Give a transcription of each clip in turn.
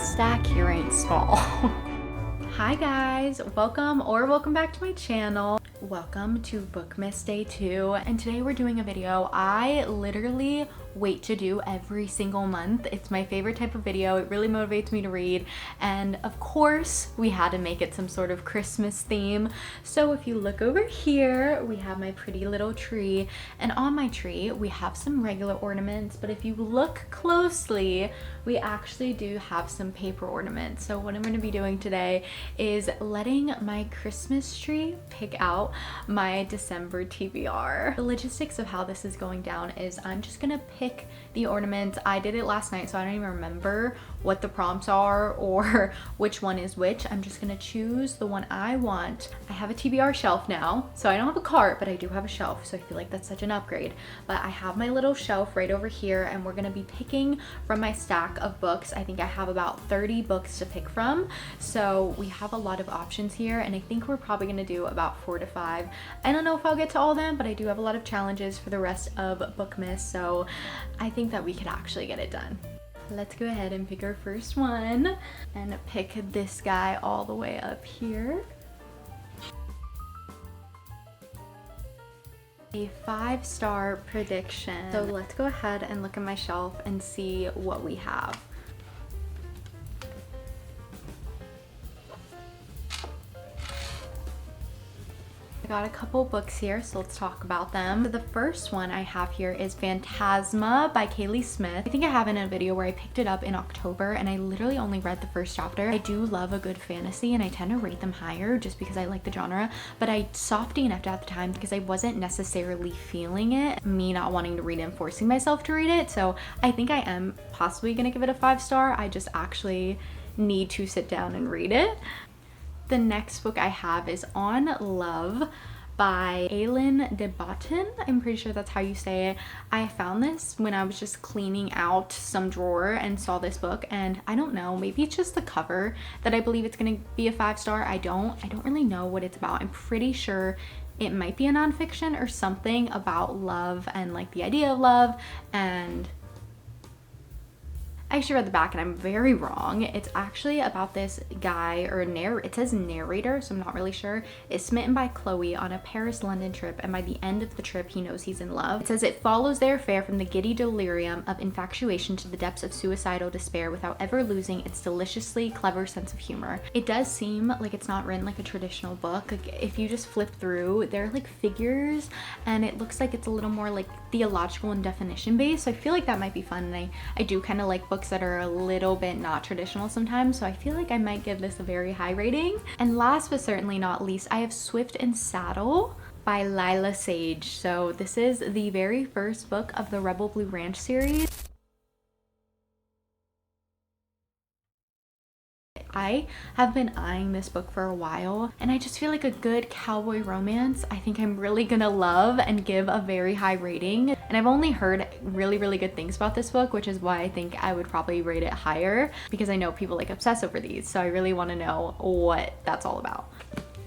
stack here ain't small. Hi guys, welcome back to my channel. Welcome to Bookmas Day 2, and today we're doing a video I literally wait to do every single month. It's my favorite type of video. It really motivates me to read, and of course we had to make it some sort of Christmas theme. So if you look over here, we have my pretty little tree, and on my tree we have some regular ornaments, but if you look closely, we actually do have some paper ornaments. So what I'm going to be doing today is letting my Christmas tree pick out my December TBR. The logistics of how this is going down is I'm just gonna pick the ornaments. I did it last night, so I don't even remember what the prompts are or which one is which. I'm just gonna choose the one I want. I have a TBR shelf now, so I don't have a cart, but I do have a shelf, so I feel like that's such an upgrade. But I have my little shelf right over here, and we're gonna be picking from my stack of books. I think I have about 30 books to pick from, so we have a lot of options here, and I think we're probably gonna do about 4 to 5. I don't know if I'll get to all of them, but I do have a lot of challenges for the rest of Bookmas, so I think that we could actually get it done. Let's go ahead and pick our first one and pick this guy all the way up here. A 5-star prediction. So let's go ahead and look at my shelf and see what we have. I got a couple books here, so let's talk about them. The first one I have here is Phantasma by Kaylee Smith. I think I have in a video where I picked it up in October, and I literally only read the first chapter. I do love a good fantasy, and I tend to rate them higher just because I like the genre, but I soft DNF'd at the time because I wasn't necessarily feeling it, me not wanting to read it and forcing myself to read it. So I think I am possibly gonna give it a 5-star. I just actually need to sit down and read it. The next book I have is On Love by Aylin de Botton. I'm pretty sure that's how you say it. I found this when I was just cleaning out some drawer and saw this book, and I don't know, maybe it's just the cover that I believe it's gonna be a 5-star. I don't really know what it's about. I'm pretty sure it might be a nonfiction or something about love and like the idea of love, and I actually read the back and I'm very wrong. It's actually about this guy, or it says narrator, so I'm not really sure, is smitten by Chloe on a Paris-London trip, and by the end of the trip he knows he's in love. It says it follows their affair from the giddy delirium of infatuation to the depths of suicidal despair without ever losing its deliciously clever sense of humor. It does seem like it's not written like a traditional book. Like if you just flip through, there are like figures, and it looks like it's a little more like theological and definition based, so I feel like that might be fun, and I do kind of like books that are a little bit not traditional sometimes, so I feel like I might give this a very high rating. And last but certainly not least, I have Swift and Saddle by Lila Sage. So this is the very first book of the Rebel Blue Ranch series. I have been eyeing this book for a while, and I just feel like a good cowboy romance I think I'm really gonna love and give a very high rating. And I've only heard really good things about this book, which is why I think I would probably rate it higher, because I know people like obsess over these, so I really want to know what that's all about.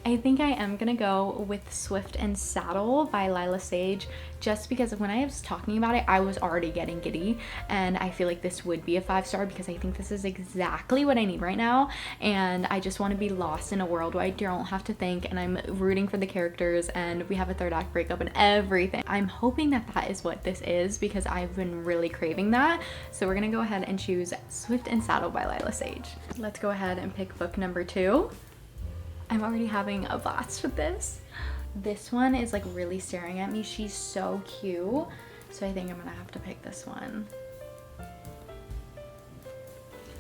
I think I am gonna go with Swift and Saddle by Lila Sage, just because when I was talking about it, I was already getting giddy, and I feel like this would be a 5-star because I think this is exactly what I need right now, and I just want to be lost in a world where I don't have to think, and I'm rooting for the characters, and we have a 3rd act breakup and everything. I'm hoping that that is what this is because I've been really craving that. So we're gonna go ahead and choose Swift and Saddle by Lila Sage. Let's go ahead and pick book number 2. I'm already having a blast with this. This one is like really staring at me. She's so cute. So I think I'm gonna have to pick this one.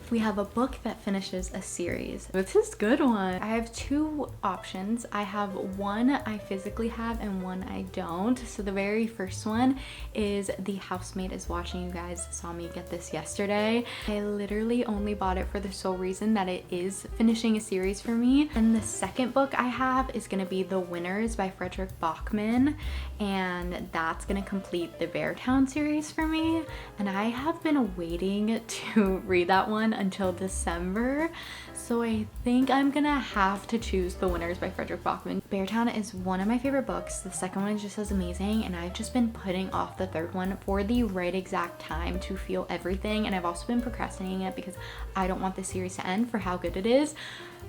We have a book that finishes a series. It's this good one. I have 2 options. I have one I physically have and one I don't. So the very first one is The Housemaid is Watching. You guys saw me get this yesterday. I literally only bought it for the sole reason that it is finishing a series for me. And the second book I have is gonna be The Winners by Frederick Bachman, and that's gonna complete the Beartown series for me. And I have been waiting to read that one until December. So I think I'm gonna have to choose The Winners by Frederick Bachman. Beartown is one of my favorite books. The second one is just as amazing, and I've just been putting off the third one for the right exact time to feel everything, and I've also been procrastinating it because I don't want this series to end for how good it is.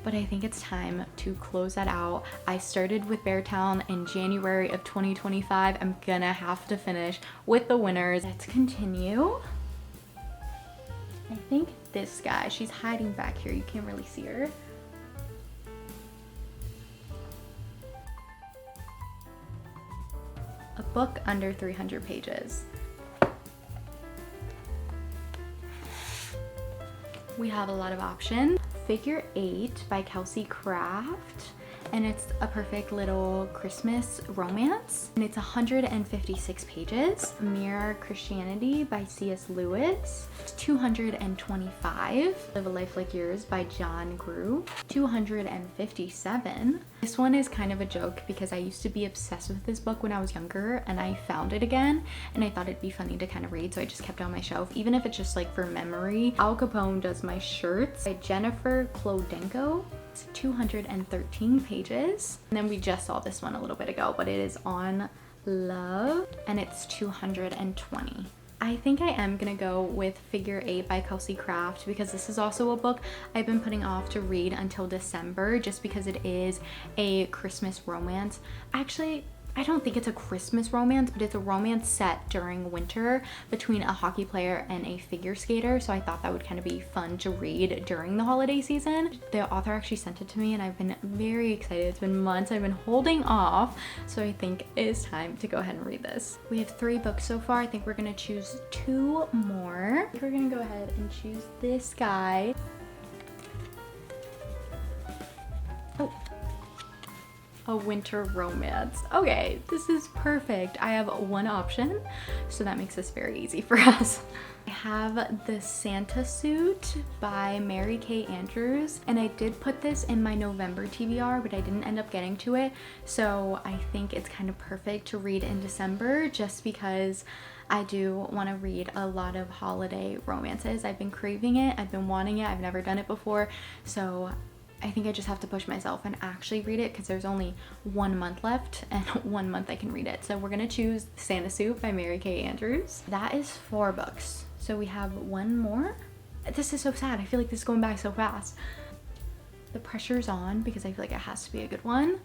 But I think it's time to close that out. I started with Beartown in January of 2025. I'm gonna have to finish with The Winners. Let's continue. I think this guy, she's hiding back here. You can't really see her. A book under 300 pages. We have a lot of options. Figure 8 by Kelsey Craft, and it's a perfect little Christmas romance, and it's 156 pages. Mere Christianity by C.S. Lewis. It's 225. Live a Life Like Yours by John Grew. 257. This one is kind of a joke because I used to be obsessed with this book when I was younger, and I found it again and I thought it'd be funny to kind of read, so I just kept it on my shelf, even if it's just like for memory. Al Capone Does My Shirts by Jennifer Klodenko. 213 pages. And then we just saw this one a little bit ago, but it is On Love, and it's 220. I think I am gonna go with Figure 8 by Kelsey Craft because this is also a book I've been putting off to read until December just because it is a Christmas romance. Actually, I don't think it's a Christmas romance, but it's a romance set during winter between a hockey player and a figure skater. So I thought that would kind of be fun to read during the holiday season. The author actually sent it to me and I've been very excited. It's been months I've been holding off. So I think it is time to go ahead and read this. We have 3 books so far. I think we're gonna choose 2 more. We're gonna go ahead and choose this guy. Oh. A winter romance. Okay, this is perfect. I have 1 option, so that makes this very easy for us. I have The Santa Suit by Mary Kay Andrews, and I did put this in my November TBR, but I didn't end up getting to it, so I think it's kind of perfect to read in December just because I do want to read a lot of holiday romances. I've been craving it, I've been wanting it, I've never done it before, so I think I just have to push myself and actually read it because there's only 1 month left and 1 month I can read it. So we're gonna choose Santa Suit by Mary Kay Andrews. That is 4 books. So we have 1 more. This is so sad. I feel like this is going by so fast. The pressure's on because I feel like it has to be a good one.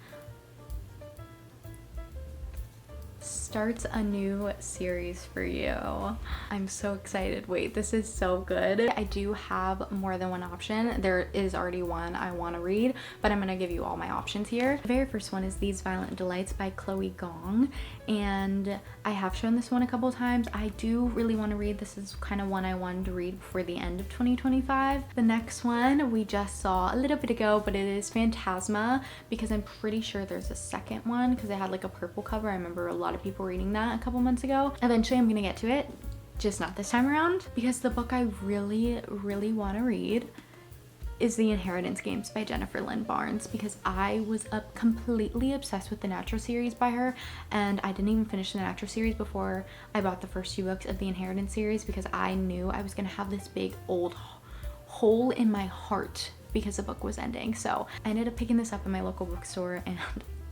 Starts a new series for you. I'm so excited. Wait, this is so good. I do have more than 1 option. There is already one I want to read, but I'm gonna give you all my options here. The very first one is These Violent Delights by Chloe Gong, and I have shown this one a couple times. I do really want to read. This is kind of one I wanted to read before the end of 2025. The next one we just saw a little bit ago, but it is Phantasma because I'm pretty sure there's a second one because it had like a purple cover. I remember a lot of people reading that a couple months ago. Eventually I'm gonna get to it, just not this time around, because the book I really want to read is The Inheritance Games by Jennifer Lynn Barnes because I was completely obsessed with the Natural series by her, and I didn't even finish the Natural series before I bought the first 2 books of the Inheritance series because I knew I was gonna have this big old hole in my heart because the book was ending. So I ended up picking this up in my local bookstore and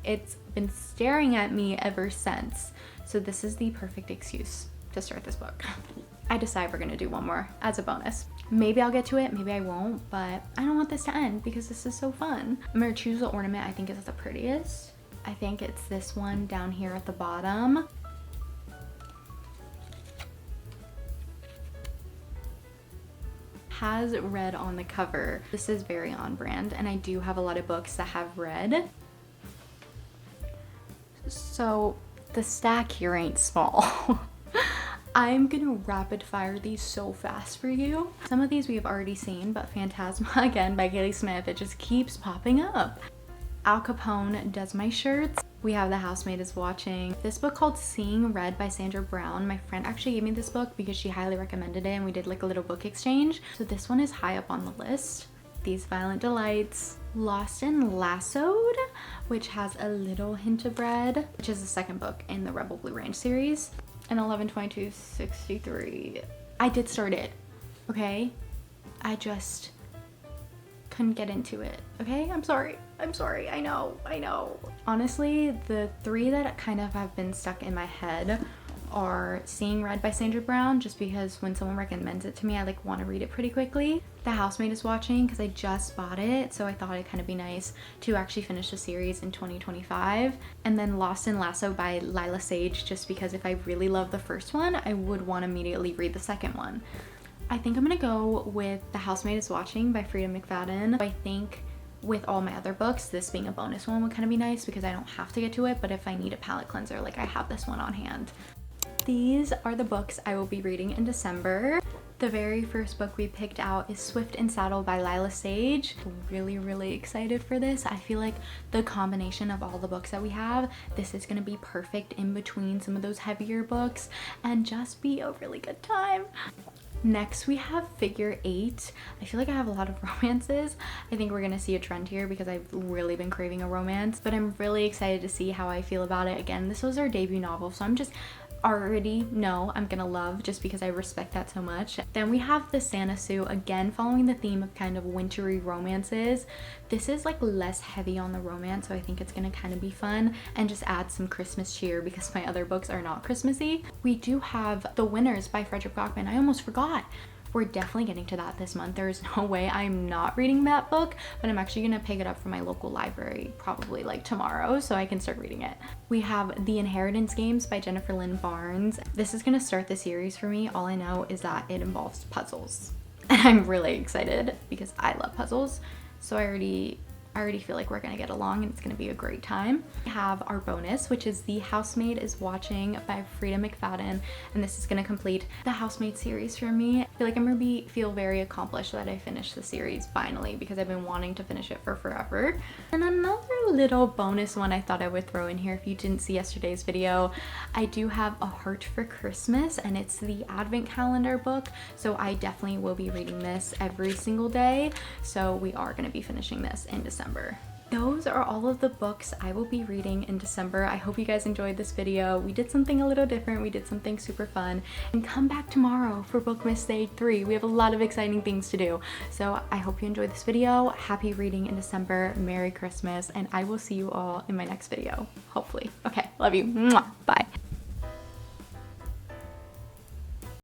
it's been staring at me ever since. So this is the perfect excuse to start this book. I decide we're gonna do 1 more as a bonus. Maybe I'll get to it, maybe I won't, but I don't want this to end because this is so fun. I'm gonna choose the ornament I think is the prettiest. I think it's this one down here at the bottom. Has red on the cover. This is very on brand, and I do have a lot of books that have red. So the stack here ain't small. I'm gonna rapid fire these so fast for you. Some of these we have already seen, but Phantasma again by Kaylee Smith, it just keeps popping up. Al Capone Does My Shirts. We have The Housemaid Is Watching. This book called Seeing Red by Sandra Brown. My friend actually gave me this book because she highly recommended it and we did like a little book exchange. So this one is high up on the list. These Violent Delights. Lost and Lassoed, which has a little hint of red, which is the 2nd book in the Rebel Blue Range series. And 11/22/63. I did start it, okay? I just couldn't get into it. Okay, I'm sorry. I know. Honestly, the 3 that kind of have been stuck in my head are Seeing Red by Sandra Brown, just because when someone recommends it to me, I like want to read it pretty quickly. The Housemaid is Watching, because I just bought it, so I thought it'd kind of be nice to actually finish the series in 2025. And then Lost in Lasso by Lila Sage, just because if I really love the first one, I would want to immediately read the second one. I think I'm gonna go with The Housemaid is Watching by Frida McFadden. I think with all my other books, this being a bonus one would kind of be nice because I don't have to get to it, but if I need a palette cleanser, like I have this one on hand. These are the books I will be reading in December. The very first book we picked out is Swift and Saddle by Lila Sage. Really excited for this. I feel like the combination of all the books that we have, this is gonna be perfect in between some of those heavier books and just be a really good time. Next we have Figure 8. I feel like I have a lot of romances. I think we're gonna see a trend here because I've really been craving a romance, but I'm really excited to see how I feel about it. Again, this was our debut novel, so I'm just already know I'm gonna love just because I respect that so much. Then we have The Santa Sue, again following the theme of kind of wintry romances. This is like less heavy on the romance, so I think it's gonna kind of be fun and just add some Christmas cheer because my other books are not Christmassy. We do have The Winners by Frederick Bachman. I almost forgot. We're definitely getting to that this month. There's no way I'm not reading that book, but I'm actually gonna pick it up from my local library probably like tomorrow so I can start reading it. We have The Inheritance Games by Jennifer Lynn Barnes. This is gonna start the series for me. All I know is that it involves puzzles. And I'm really excited because I love puzzles. So I already feel like we're gonna get along and it's gonna be a great time. We have our bonus, which is The Housemaid is Watching by Frida McFadden, and this is gonna complete the Housemaid series for me. I feel like I'm gonna feel very accomplished that I finished the series finally because I've been wanting to finish it for forever. And another little bonus one I thought I would throw in here if you didn't see yesterday's video, I do have A Heart for Christmas, and it's the advent calendar book, so I definitely will be reading this every single day, so we are gonna be finishing this in December. Those are all of the books I will be reading in December. I hope you guys enjoyed this video. We did something a little different. We did something super fun. And come back tomorrow for Bookmas Day 3. We have a lot of exciting things to do. So I hope you enjoyed this video. Happy reading in December. Merry Christmas. And I will see you all in my next video, hopefully. Okay, love you. Mwah. Bye.